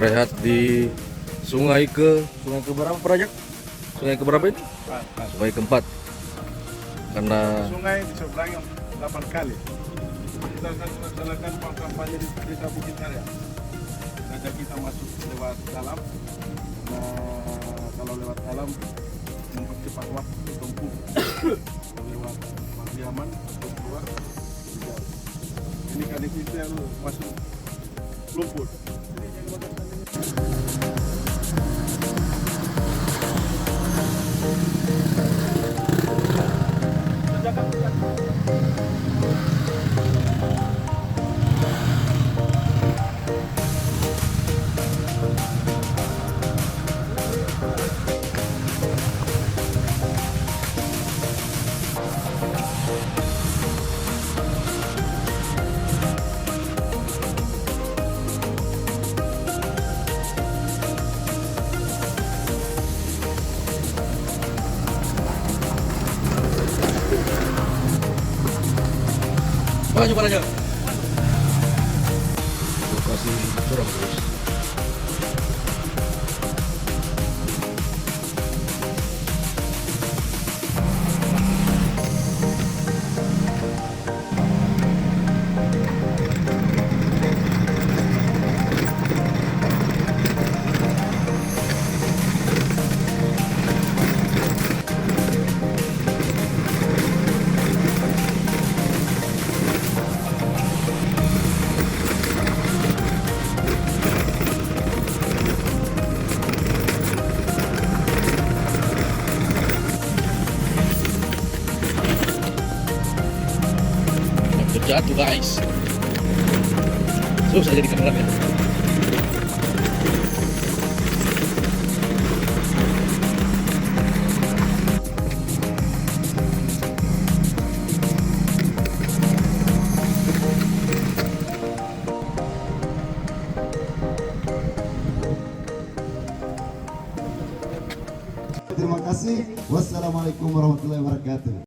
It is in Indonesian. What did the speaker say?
rehat di sungai ke berapa Project? Sungai ke berapa ini? Sungai keempat. Karena sungai diseberangi 8 kali. Kita akan melaksanakan kampanye di Desa Bukit Karya. Sengaja kita masuk lewat dalam. Nah, kalau lewat dalam mempercepat waktu tempuh. Lewat Pariaman untuk keluar. Ini kan kita yang masuk lumpur. maju aja. Lokasi curang terus. Jatuh guys, susah jadi kameramen. Terima kasih. Wassalamualaikum warahmatullahi wabarakatuh.